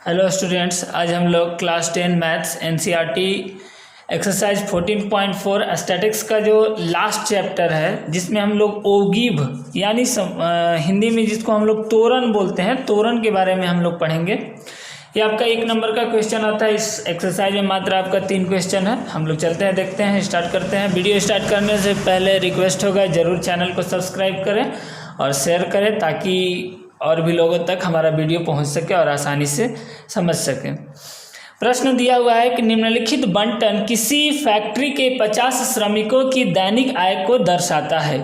Hello students, आज हम लोग class 10 maths NCERT exercise 14.4 statics का जो लास्ट चैप्टर है, जिसमें हम लोग ओगिव यानी हिंदी में जिसको हम लोग तोरन बोलते हैं, तोरन के बारे में हम लोग पढ़ेंगे। ये आपका 1 नंबर का क्वेश्चन आता है। इस एक्सरसाइज में मात्र आपका 3 क्वेश्चन है। हम लोग चलते हैं, देखते हैं, स्टार्ट करते हैं। वीडियो स्टार्ट करने से पहले रिक्वेस्ट होगा, ज़रूर चैनल को सब्सक्राइब करें और शेयर करें ताकि और भी लोगों तक हमारा वीडियो पहुंच सके और आसानी से समझ सकें। प्रश्न दिया हुआ है कि निम्नलिखित बंटन किसी फैक्ट्री के 50 श्रमिकों की दैनिक आय को दर्शाता है।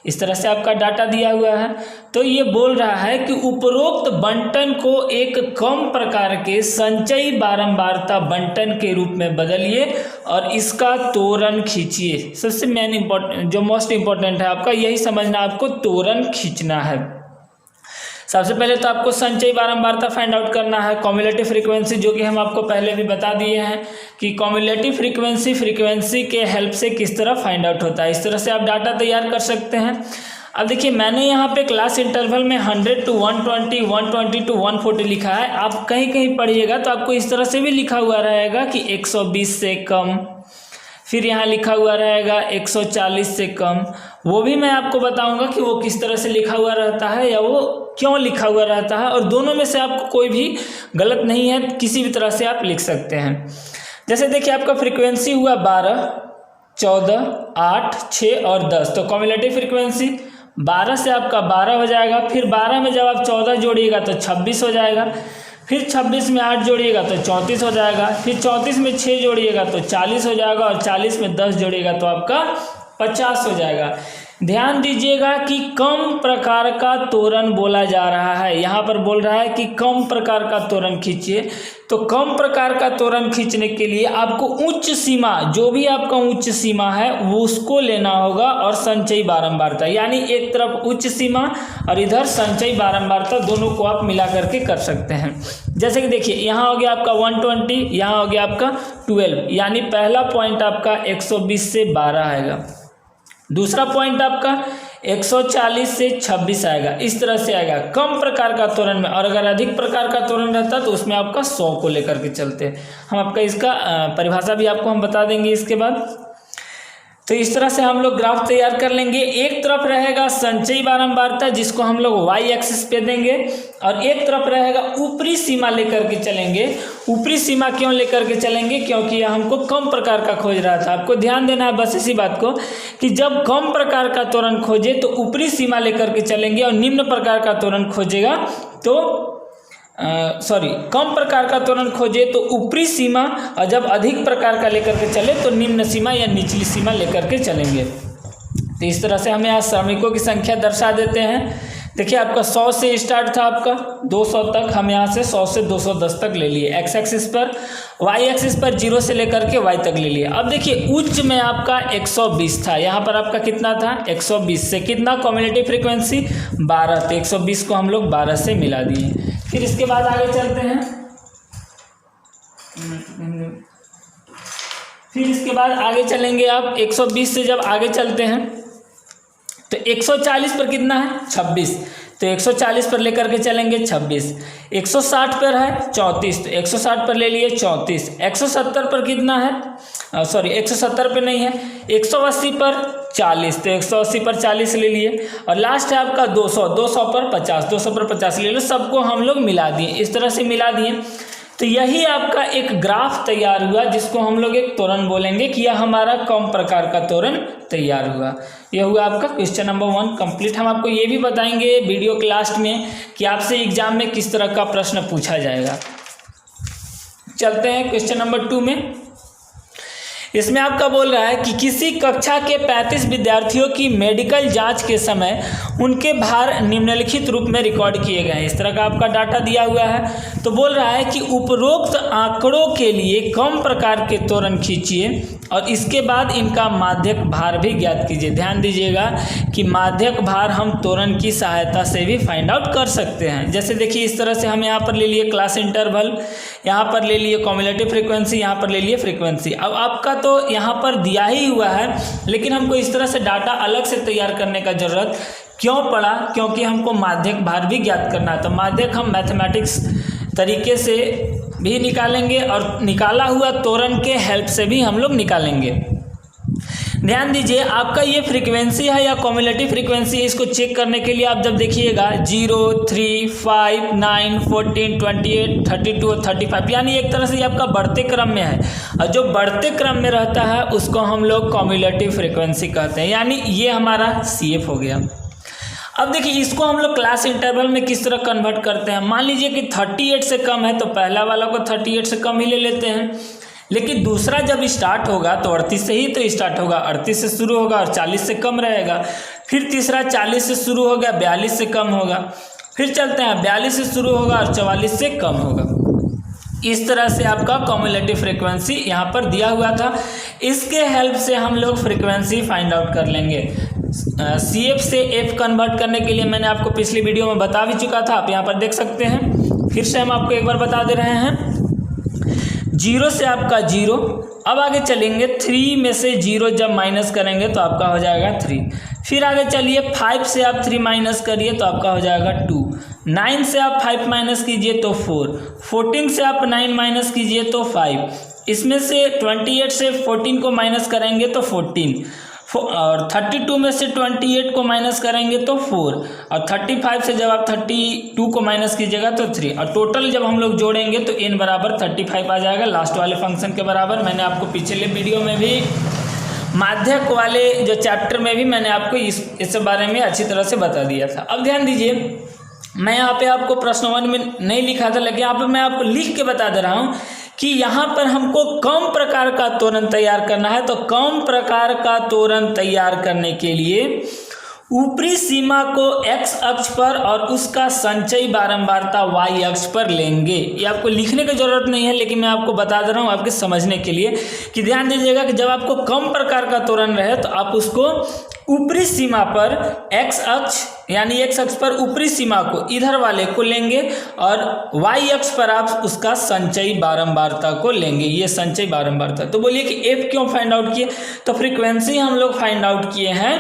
इस तरह से आपका डाटा दिया हुआ है। तो ये बोल रहा है कि उपरोक्त बंटन को एक कम प्रकार के संचयी बारंबारता बंटन के रूप में बदलिए और इसका तोरण खींचिए। सबसे मेन इम्पोर्टेंट, जो मोस्ट इम्पोर्टेंट है आपका, यही समझना, आपको तोरण खींचना है। सबसे पहले तो आपको संचयी बारंबारता फाइंड आउट करना है। कॉम्युलेटिव फ्रीक्वेंसी, जो कि हम आपको पहले भी बता दिए हैं कि कॉम्युलेटिव फ्रीक्वेंसी के हेल्प से किस तरह फाइंड आउट होता है। इस तरह से आप डाटा तैयार कर सकते हैं। अब देखिए, मैंने यहाँ पे क्लास इंटरवल में 100 to 120, 120 to 140 लिखा है। आप कहीं कहीं पढ़िएगा तो आपको इस तरह से भी लिखा हुआ रहेगा कि 120 से कम, फिर यहाँ लिखा हुआ रहेगा 140 से कम। वो भी मैं आपको बताऊंगा कि वो किस तरह से लिखा हुआ रहता है या वो क्यों लिखा हुआ रहता है, और दोनों में से आपको कोई भी गलत नहीं है, किसी भी तरह से आप लिख सकते हैं। जैसे देखिए, आपका फ्रीक्वेंसी हुआ 12, 14, 8, 6 और 10। तो कॉम्युलेटिव फ्रीक्वेंसी 12 से आपका 12 हो जाएगा। फिर 12 में जब आप 14 जोड़िएगा तो 26 हो जाएगा। फिर 26 में 8 जोड़िएगा तो 34 हो जाएगा। फिर 34 में 6 जोड़िएगा तो 40 हो जाएगा। और 40 में 10 जोड़िएगा तो आपका 50 हो जाएगा। ध्यान दीजिएगा कि कम प्रकार का तोरण बोला जा रहा है। यहाँ पर बोल रहा है कि कम प्रकार का तोरण खींचिए। तो कम प्रकार का तोरण खींचने के लिए आपको उच्च सीमा, जो भी आपका उच्च सीमा है वो उसको लेना होगा, और संचयी बारंबारता, यानी एक तरफ उच्च सीमा और इधर संचयी बारंबारता, दोनों को आप मिला करके कर सकते हैं। जैसे कि देखिए, यहाँ हो गया आपका 120, यहाँ हो गया आपका 12, यानी पहला पॉइंट आपका 120 से 12 आएगा। दूसरा पॉइंट आपका 140 से 26 आएगा। इस तरह से आएगा कम प्रकार का तोरण में। और अगर अधिक प्रकार का तोरण रहता तो उसमें आपका 100 को लेकर के चलते हैं। हम आपका इसका परिभाषा भी आपको हम बता देंगे इसके बाद। तो इस तरह से हम लोग ग्राफ तैयार कर लेंगे। एक तरफ रहेगा संचयी बारंबारता, जिसको हम लोग y एक्सिस पे देंगे, और एक तरफ रहेगा ऊपरी सीमा लेकर के चलेंगे। ऊपरी सीमा क्यों लेकर के चलेंगे? क्योंकि यह हमको कम प्रकार का खोज रहा था। आपको ध्यान देना है बस इसी बात को कि जब कम प्रकार का तोरण खोजे तो ऊपरी सीमा लेकर के चलेंगे, और निम्न प्रकार का तोरण खोजेगा तो कम प्रकार का तोरण खोजे तो ऊपरी सीमा, और जब अधिक प्रकार का लेकर के चले तो निम्न सीमा या निचली सीमा लेकर के चलेंगे। तो इस तरह से हम यहाँ श्रमिकों की संख्या दर्शा देते हैं। देखिए, आपका 100 से स्टार्ट था, आपका 200 तक, हम यहाँ से 100 से 210 तक ले लिए एक्स एक्सिस पर। वाई एक्सिस पर 0 से लेकर के वाई तक ले लिए। अब देखिए, उच्च में आपका 120 था, यहाँ पर आपका कितना था? 120 से कितना? कॉम्युलेटिव फ्रीक्वेंसी 12, तो 120 को हम लोग 12 से मिला दिए। फिर इसके बाद आगे चलते हैं। फिर इसके बाद आगे चलेंगे आप। 120 से जब आगे चलते हैं तो 140 पर कितना है? 26, तो 140 पर लेकर के चलेंगे 26। 160 पर है 34, तो 160 पर ले लिए 34। 170 पर कितना है? 170 पर नहीं है, 180 पर 40, तो 180 पर 40 ले लिए। और लास्ट है आपका 200, 200 पर 50, 200 पर 50 ले लो। सबको हम लोग मिला दिए, इस तरह से मिला दिए। तो यही आपका एक ग्राफ तैयार हुआ, जिसको हम लोग एक तोरण बोलेंगे कि यह हमारा कम प्रकार का तोरण तैयार हुआ। यह हुआ आपका क्वेश्चन नंबर 1 कंप्लीट। हम आपको ये भी बताएंगे वीडियो के लास्ट में कि आपसे एग्जाम में किस तरह का प्रश्न पूछा जाएगा। चलते हैं क्वेश्चन नंबर 2 में। इसमें आपका बोल रहा है कि किसी कक्षा के 35 विद्यार्थियों की मेडिकल जांच के समय उनके भार निम्नलिखित रूप में रिकॉर्ड किए गए हैं। इस तरह का आपका डाटा दिया हुआ है। तो बोल रहा है कि उपरोक्त आंकड़ों के लिए कम प्रकार के तोरण खींचिए और इसके बाद इनका माध्यक भार भी ज्ञात कीजिए। ध्यान दीजिएगा कि माध्यक भार हम तोरण की सहायता से भी फाइंड आउट कर सकते हैं। जैसे देखिए, इस तरह से हम यहाँ पर ले लिए क्लास इंटरवल, यहाँ पर ले लिए कॉम्युलेटिव फ्रीक्वेंसी, यहाँ पर ले लिए फ्रीक्वेंसी। अब आपका तो यहाँ पर दिया ही हुआ है, लेकिन हमको इस तरह से डाटा अलग से तैयार करने का जरूरत क्यों पड़ा? क्योंकि हमको माध्यक भार भी ज्ञात करना है। तो माध्यक हम मैथमेटिक्स तरीके से भी निकालेंगे और निकाला हुआ त्वरण के हेल्प से भी हम लोग निकालेंगे। ध्यान दीजिए, आपका ये फ्रीक्वेंसी है या कॉम्युलेटिव फ्रीक्वेंसी है, इसको चेक करने के लिए आप जब देखिएगा 0, 3, 5, 9, 14, 28, 32 और 35, यानी एक तरह से ये आपका बढ़ते क्रम में है, और जो बढ़ते क्रम में रहता है उसको हम लोग कॉम्युलेटिव फ्रीक्वेंसी कहते हैं, यानी ये हमारा CF हो गया। अब देखिए, इसको हम लोग क्लास इंटरवल में किस तरह कन्वर्ट करते हैं। मान लीजिए कि 38 से कम है तो पहला वाला को 38 से कम ही ले लेते हैं, लेकिन दूसरा जब स्टार्ट होगा तो 38 से ही तो स्टार्ट होगा, 38 से शुरू होगा और 40 से कम रहेगा। फिर तीसरा 40 से शुरू होगा, 42 से कम होगा। फिर चलते हैं, 42 से शुरू होगा और 44 से कम होगा। इस तरह से आपका कॉम्युलेटिव फ्रीक्वेंसी यहाँ पर दिया हुआ था। इसके हेल्प से हम लोग फ्रीक्वेंसी फाइंड आउट कर लेंगे। CF से F कन्वर्ट करने के लिए मैंने आपको पिछली वीडियो में बता भी चुका था, आप यहाँ पर देख सकते हैं। फिर से हम आपको एक बार बता दे रहे हैं। 0 से आपका 0, अब आगे चलेंगे 3 में से 0 जब माइनस करेंगे तो आपका हो जाएगा 3। फिर आगे चलिए 5 से आप 3 माइनस करिए तो आपका हो जाएगा 2। 9 से आप 5 माइनस कीजिए तो 4। 14 से आप 9 माइनस कीजिए तो 5। इसमें से 28 से 14 को माइनस करेंगे तो 14, और 32 में से 28 को माइनस करेंगे तो 4, और 35 से जब आप 32 को माइनस कीजिएगा तो 3, और टोटल जब हम लोग जोड़ेंगे तो n बराबर 35 आ जाएगा, लास्ट वाले फंक्शन के बराबर। मैंने आपको पिछले वीडियो में भी, माध्यक वाले जो चैप्टर में भी मैंने आपको इस बारे में अच्छी तरह से बता दिया था। अब ध्यान दीजिए, मैं यहाँ पे आपको प्रश्न 1 में नहीं लिखा था, लेकिन यहाँ पर मैं आपको लिख के बता दे रहा हूँ कि यहाँ पर हमको कम प्रकार का त्वरण तैयार करना है। तो कम प्रकार का त्वरण तैयार करने के लिए ऊपरी सीमा को x अक्ष पर और उसका संचयी बारंबारता y अक्ष पर लेंगे। ये आपको लिखने की जरूरत नहीं है, लेकिन मैं आपको बता दे रहा हूँ आपके समझने के लिए कि ध्यान दीजिएगा कि जब आपको कम प्रकार का त्वरण रहे तो आप उसको ऊपरी सीमा पर x अक्ष यानी x अक्ष पर ऊपरी सीमा को इधर वाले को लेंगे और y अक्ष पर आप उसका संचयी बारंबारता को लेंगे। ये संचयी बारंबारता। तो बोलिए कि f क्यों फाइंड आउट किए? तो फ्रीक्वेंसी हम लोग फाइंड आउट किए हैं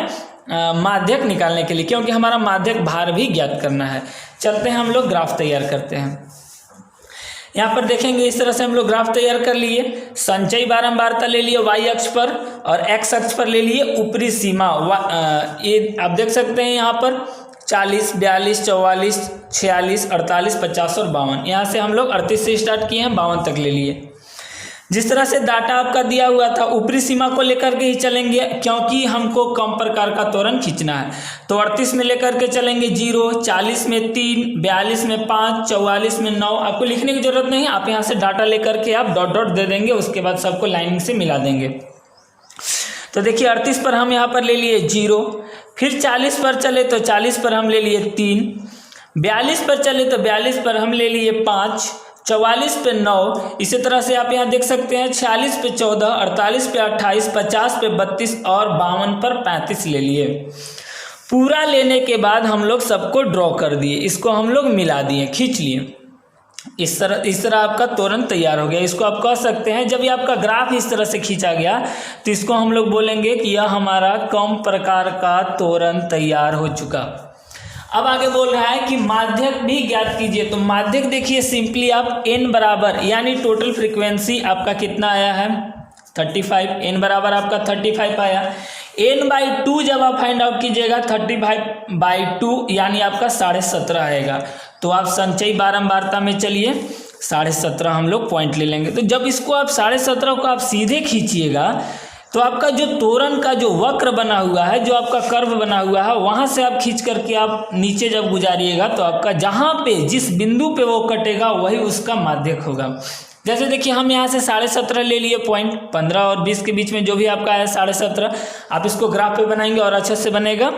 माध्यक निकालने के लिए, क्योंकि हमारा माध्यक भार भी ज्ञात करना है। चलते हैं हम लोग ग्राफ तैयार करते हैं। यहाँ पर देखेंगे इस तरह से हम लोग ग्राफ तैयार कर लिए। संचयी बारंबारता ले लिए y अक्ष पर और x अक्ष पर ले लिए ऊपरी सीमा। ये आप देख सकते हैं यहाँ पर 40, 42, 44, 46, 48, 50 और 52। यहाँ से हम लोग 38 से स्टार्ट किए हैं, 52 तक ले लिए। जिस तरह से डाटा आपका दिया हुआ था ऊपरी सीमा को लेकर के ही चलेंगे, क्योंकि हमको कम प्रकार का त्वरण खींचना है। तो 38 में लेकर के चलेंगे 0, 40 में 3, 42 में 5, 44 में 9। आपको लिखने की जरूरत नहीं, आप यहाँ से डाटा लेकर के आप डॉट डॉट दे देंगे, उसके बाद सबको लाइनिंग से मिला देंगे। तो देखिए 38 पर हम यहाँ पर ले लिए 0, फिर 40 पर चले तो 40 पर हम ले लिए 3, 42 पर चले तो 42 पर हम ले लिए 5, 44 पे 9। इसी तरह से आप यहाँ देख सकते हैं 46 पे 14, 48 पे 28, 50 पे 32 और 52 पर 35 ले लिए। पूरा लेने के बाद हम लोग सबको ड्रॉ कर दिए, इसको हम लोग मिला दिए, खींच लिए। इस तरह आपका त्वरण तैयार हो गया। इसको आप कह सकते हैं, जब ये आपका ग्राफ इस तरह से खींचा गया तो इसको हम लोग बोलेंगे कि यह हमारा कम प्रकार का त्वरण तैयार हो चुका। अब आगे बोल रहा है कि माध्यक भी ज्ञात कीजिए। तो माध्यक देखिए, सिंपली आप n बराबर यानी टोटल फ्रीक्वेंसी आपका कितना आया है 35, n बराबर आपका 35 आया। n/2 जब आप फाइंड आउट कीजिएगा 35/2 यानी आपका 17.5 आएगा। तो आप संचयी बारंबारता में चलिए 17.5 हम लोग पॉइंट ले लेंगे। तो जब इसको आप 17.5 को आप सीधे खींचिएगा तो आपका जो त्वरण का जो वक्र बना हुआ है, जो आपका कर्व बना हुआ है, वहाँ से आप खींच करके आप नीचे जब गुजारिएगा तो आपका जहाँ पे जिस बिंदु पे वो कटेगा वही उसका माध्यक होगा। जैसे देखिए हम यहाँ से 17.5 ले लिए पॉइंट, 15 और 20 के बीच में जो भी आपका है 17.5। आप इसको ग्राफ पे बनाएंगे और अच्छे से बनेगा।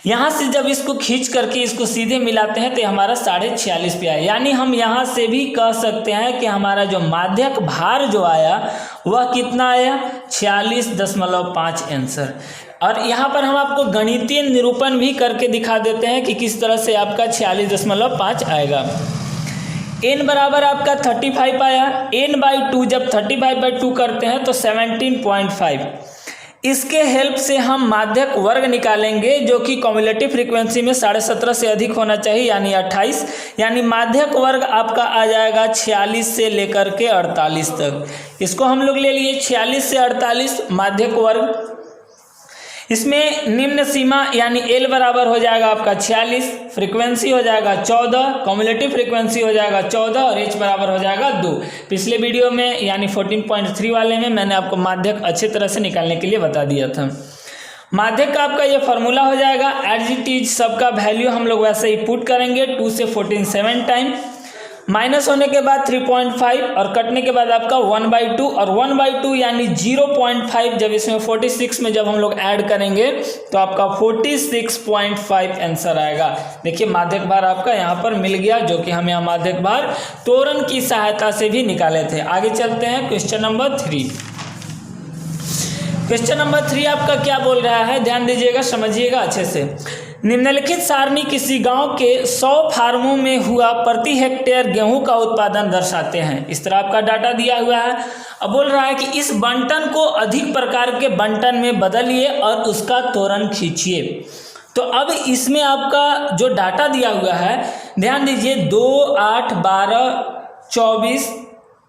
यहाँ से जब इसको खींच करके इसको सीधे मिलाते हैं तो हमारा 46.5 पे आया। यानी हम यहाँ से भी कह सकते हैं कि हमारा जो माध्यक भार जो आया वह कितना आया 46.5 आंसर। और यहाँ पर हम आपको गणितीय निरूपण भी करके दिखा देते हैं कि किस तरह से आपका 46.5 आएगा। n बराबर आपका 35 आया। n/2 जब 35/2 करते हैं तो 17.5। इसके हेल्प से हम माध्यक वर्ग निकालेंगे जो कि कम्युलेटिव फ्रीक्वेंसी में 17.5 से अधिक होना चाहिए यानी 28, यानी माध्यक वर्ग आपका आ जाएगा 46 से लेकर के 48 तक। इसको हम लोग ले लिए 46 से 48 माध्यक वर्ग। इसमें निम्न सीमा यानी L बराबर हो जाएगा आपका 46, फ्रीक्वेंसी हो जाएगा 14, कम्युलेटिव फ्रीक्वेंसी हो जाएगा 14 और H बराबर हो जाएगा 2। पिछले वीडियो में यानी 14.3 वाले में मैंने आपको माध्यक अच्छी तरह से निकालने के लिए बता दिया था। माध्यक का आपका ये फार्मूला हो जाएगा एज इट इज, सबका वैल्यू हम लोग वैसे ही पुट करेंगे 2 से 14 7 टाइम, माइनस होने के बाद 3.5 और कटने के बाद आपका 1/2 और 1/2 यानी 0.5। जब इसमें 46 में जब हम लोग ऐड करेंगे तो आपका 46.5 आंसर आएगा। देखिए माध्यक भार आपका यहाँ पर मिल गया, जो कि हम यहाँ माध्यक भार त्वरण की सहायता से भी निकाले थे। आगे चलते हैं क्वेश्चन नंबर 3। क्वेश्चन नंबर 3 आपका क्या बोल रहा है, ध्यान दीजिएगा, समझिएगा अच्छे से। निम्नलिखित सारणी किसी गांव के 100 फार्मों में हुआ प्रति हेक्टेयर गेहूं का उत्पादन दर्शाते हैं। इस तरह आपका डाटा दिया हुआ है। अब बोल रहा है कि इस बंटन को अधिक प्रकार के बंटन में बदलिए और उसका त्वरण खींचिए। तो अब इसमें आपका जो डाटा दिया हुआ है ध्यान दीजिए, 2, 8, 12, 24,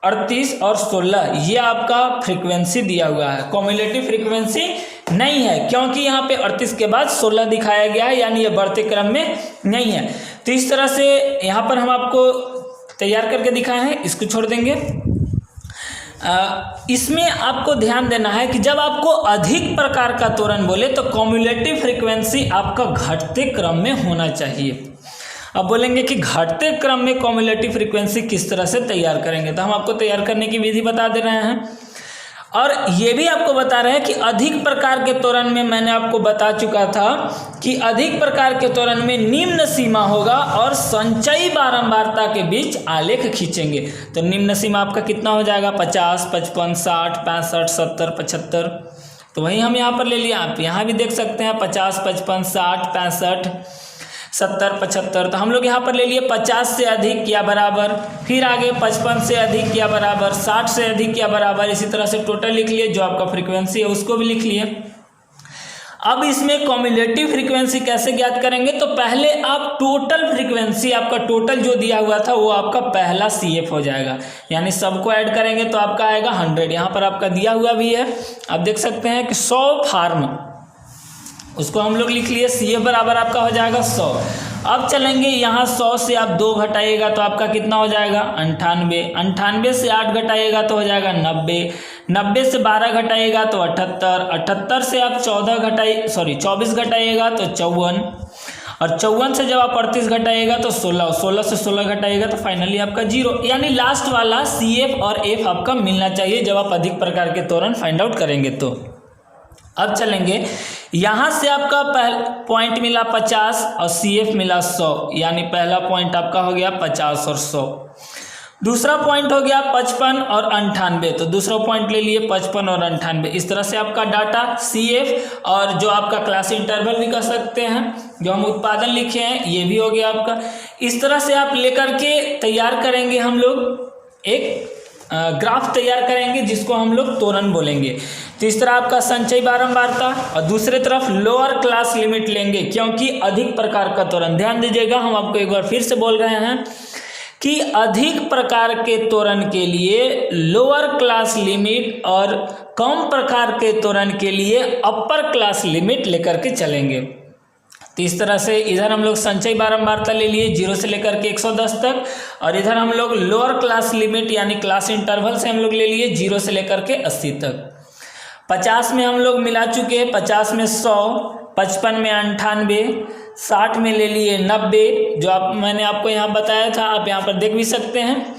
38 और 16 ये आपका फ्रीक्वेंसी दिया हुआ है। कम्युलेटिव फ्रीक्वेंसी नहीं है क्योंकि यहाँ पे 38 के बाद 16 दिखाया गया है, यानी ये बढ़ते क्रम में नहीं है। तो इस तरह से यहाँ पर हम आपको तैयार करके दिखाए हैं, इसको छोड़ देंगे। इसमें आपको ध्यान देना है कि जब आपको अधिक प्रकार का त्वरण बोले तो कम्युलेटिव फ्रीक्वेंसी आपका घटते क्रम में होना चाहिए। अब बोलेंगे कि घटते क्रम में कम्युलेटिव फ्रीक्वेंसी किस तरह से तैयार करेंगे, तो हम आपको तैयार करने की विधि बता दे रहे हैं और ये भी आपको बता रहे हैं कि अधिक प्रकार के त्वरण में मैंने आपको बता चुका था कि अधिक प्रकार के त्वरण में निम्न सीमा होगा और संचयी बारंबारता के बीच आलेख खींचेंगे। तो निम्न सीमा आपका कितना हो जाएगा, 50, 55, 60, 65, 70, 75। तो वही हम यहाँ पर ले लिया। आप यहाँ भी देख सकते हैं 50, 55, 60, 65, 70, 75। तो हम लोग यहाँ पर ले लिए 50 से अधिक या बराबर, फिर आगे 55 से अधिक या बराबर, 60 से अधिक या बराबर, इसी तरह से टोटल लिख लिए। जो आपका फ्रीक्वेंसी है उसको भी लिख लिए। अब इसमें कम्युलेटिव फ्रीक्वेंसी कैसे ज्ञात करेंगे, तो पहले आप टोटल फ्रीक्वेंसी, आपका टोटल जो दिया हुआ था वो आपका पहला CF हो जाएगा, यानी सबको ऐड करेंगे तो आपका आएगा 100। यहाँ पर आपका दिया हुआ भी है, आप देख सकते हैं कि 100 फार्म, उसको हम लोग लिख लिए, CF बराबर आपका हो जाएगा 100। अब चलेंगे यहाँ 100 से आप 2 घटाइएगा तो आपका कितना हो जाएगा 98, 98 से 8 घटाइएगा तो हो जाएगा 90, 90 से 12 घटाइएगा तो 78, 78 से आप 24 घटाइएगा तो 54 और 54 से जब आप 38 घटाइएगा तो 16, 16 से 16 घटाइएगा तो फाइनली आपका 0, यानी लास्ट वाला CF और F आपका मिलना चाहिए जब आप अधिक प्रकार के त्वरण फाइंड आउट करेंगे। तो अब चलेंगे, यहाँ से आपका पॉइंट मिला 50 और CF मिला 100, यानी पहला पॉइंट आपका हो गया 50 और 100। दूसरा पॉइंट हो गया 55 और 98, तो दूसरा पॉइंट ले लिए 55 और 98। इस तरह से आपका डाटा CF और जो आपका क्लास इंटरवल भी कर सकते हैं, जो हम उत्पादन लिखे हैं ये भी हो गया आपका। इस तरह से आप लेकर के तैयार करेंगे, हम लोग एक ग्राफ तैयार करेंगे जिसको हम लोग त्वरण बोलेंगे। तो इस तरह आपका संचयी बारंबारता और दूसरे तरफ लोअर क्लास लिमिट लेंगे क्योंकि अधिक प्रकार का त्वरण, ध्यान दीजिएगा, हम आपको एक बार फिर से बोल रहे हैं कि अधिक प्रकार के त्वरण के लिए लोअर क्लास लिमिट और कम प्रकार के त्वरण के लिए अपर क्लास लिमिट लेकर के चलेंगे। तो इस तरह से इधर हम लोग संचयी बारंबारता ले लिए 0 से लेकर के 110 तक और इधर हम लोग लोअर क्लास लिमिट यानी क्लास इंटरवल से हम लोग ले लिए 0 से लेकर के 80 तक। 50 में हम लोग मिला चुके हैं, 50 में 100, 55 में 98, 60 में ले लिए 90, जो मैंने आपको यहाँ बताया था, आप यहाँ पर देख भी सकते हैं।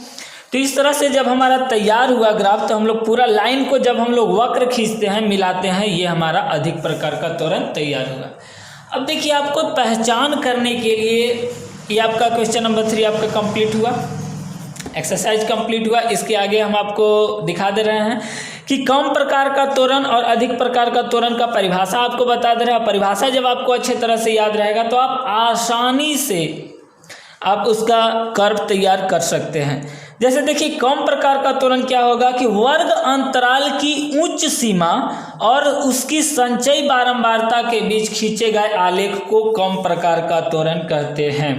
तो इस तरह से जब हमारा तैयार हुआ ग्राफ तो हम लोग पूरा लाइन को जब हम लोग वक्र खींचते हैं, मिलाते हैं, ये हमारा अधिक प्रकार का त्वरण तैयार हुआ। अब देखिए, आपको पहचान करने के लिए ये आपका क्वेश्चन नंबर 3 आपका कंप्लीट हुआ, एक्सरसाइज कंप्लीट हुआ। इसके आगे हम आपको दिखा दे रहे हैं कि कम प्रकार का त्वरण और अधिक प्रकार का त्वरण का परिभाषा आपको बता दे रहा है। परिभाषा जब आपको अच्छे तरह से याद रहेगा तो आप आसानी से आप उसका कर्व तैयार कर सकते हैं। जैसे देखिए कम प्रकार का त्वरण क्या होगा कि वर्ग अंतराल की उच्च सीमा और उसकी संचयी बारंबारता के बीच खींचे गए आलेख को कम प्रकार का त्वरण कहते हैं।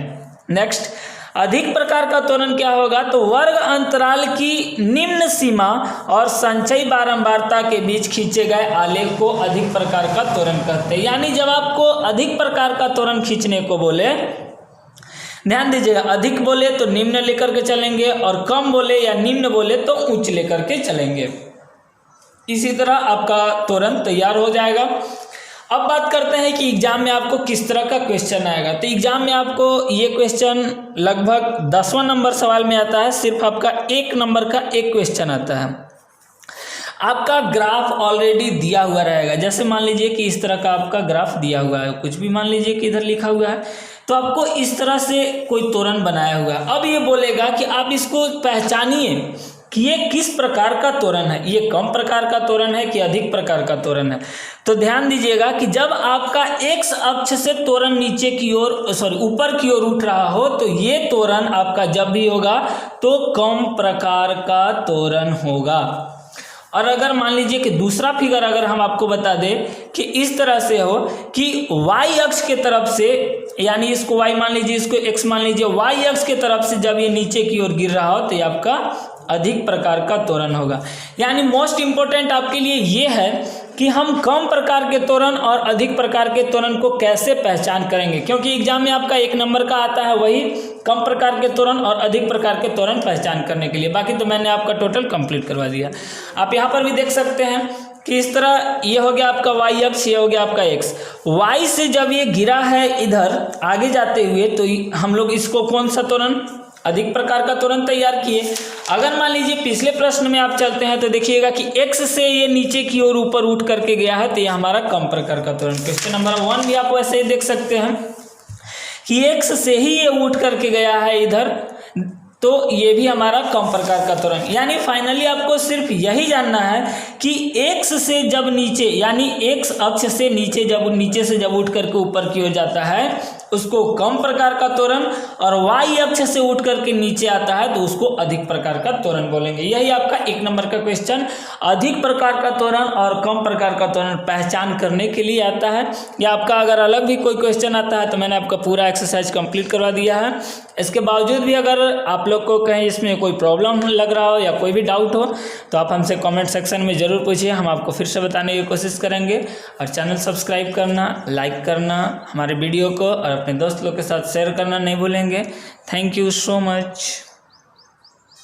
नेक्स्ट, अधिक प्रकार का त्वरण क्या होगा, तो वर्ग अंतराल की निम्न सीमा और संचयी बारंबारता के बीच खींचे गए आलेख को अधिक प्रकार का त्वरण कहते हैं। यानी जब आपको अधिक प्रकार का त्वरण खींचने को बोले, ध्यान दीजिएगा, अधिक बोले तो निम्न लेकर के चलेंगे और कम बोले या निम्न बोले तो उच्च लेकर के चलेंगे। इसी तरह आपका त्वरण तैयार हो जाएगा। अब बात करते हैं कि एग्जाम में आपको किस तरह का क्वेश्चन आएगा। तो एग्जाम में आपको ये क्वेश्चन लगभग 10वां नंबर सवाल में आता है, सिर्फ आपका 1 नंबर का एक क्वेश्चन आता है। आपका ग्राफ ऑलरेडी दिया हुआ रहेगा, जैसे मान लीजिए कि इस तरह का आपका ग्राफ दिया हुआ है, कुछ भी मान लीजिए कि इधर लिखा हुआ है, तो आपको इस तरह से कोई त्वरण बनाया हुआ है। अब ये बोलेगा कि आप इसको पहचानिए कि ये किस प्रकार का त्वरण है, ये कम प्रकार का त्वरण है कि अधिक प्रकार का त्वरण है। तो ध्यान दीजिएगा कि जब आपका x अक्ष से त्वरण नीचे की ओर ऊपर की ओर उठ रहा हो तो ये त्वरण आपका जब भी होगा तो कम प्रकार का त्वरण होगा। और अगर मान लीजिए कि दूसरा फिगर अगर हम आपको बता दें कि इस तरह से हो कि y अक्ष के तरफ से, यानी इसको y मान लीजिए, इसको x मान लीजिए, y अक्ष के तरफ से जब ये नीचे की ओर गिर रहा हो तो ये आपका अधिक प्रकार का त्वरण होगा। यानी मोस्ट इम्पोर्टेंट आपके लिए ये है कि हम कम प्रकार के त्वरण और अधिक प्रकार के त्वरण को कैसे पहचान करेंगे, क्योंकि एग्जाम में आपका 1 नंबर का आता है वही कम प्रकार के त्वरण और अधिक प्रकार के त्वरण पहचान करने के लिए। बाकी तो मैंने आपका टोटल कंप्लीट करवा दिया। आप यहाँ पर भी देख सकते हैं कि इस तरह ये हो गया आपका y अक्ष, ये हो गया आपका x। y से जब ये गिरा है इधर आगे जाते हुए तो हम लोग इसको कौन सा त्वरण, अधिक प्रकार का त्वरण तैयार किए। अगर मान लीजिए पिछले प्रश्न में आप चलते हैं तो देखिएगा कि x से ये नीचे की ओर ऊपर उठ करके गया है तो ये हमारा कम प्रकार का त्वरण। क्वेश्चन नंबर 1 भी आप वैसे ही देख सकते हैं कि x से ही ये उठ करके गया है इधर, तो ये भी हमारा कम प्रकार का त्वरण। यानी फाइनली आपको सिर्फ यही जानना है कि x से जब नीचे, यानी x अक्ष से नीचे से जब उठ करके ऊपर की ओर जाता है उसको कम प्रकार का त्वरण, और y अक्ष से उठ करके नीचे आता है तो उसको अधिक प्रकार का त्वरण बोलेंगे। यही आपका 1 नंबर का क्वेश्चन अधिक प्रकार का त्वरण और कम प्रकार का त्वरण पहचान करने के लिए आता है। या आपका अगर अलग भी कोई क्वेश्चन आता है तो मैंने आपका पूरा एक्सरसाइज कंप्लीट करवा दिया है। इसके बावजूद भी अगर आप लोग को कहीं इसमें कोई प्रॉब्लम लग रहा हो या कोई भी डाउट हो तो आप हमसे कमेंट सेक्शन में ज़रूर पूछिए, हम आपको फिर से बताने की कोशिश करेंगे। और चैनल सब्सक्राइब करना, लाइक करना, हमारे वीडियो को और अपने दोस्त लोग के साथ शेयर करना नहीं भूलेंगे। Thank you so much.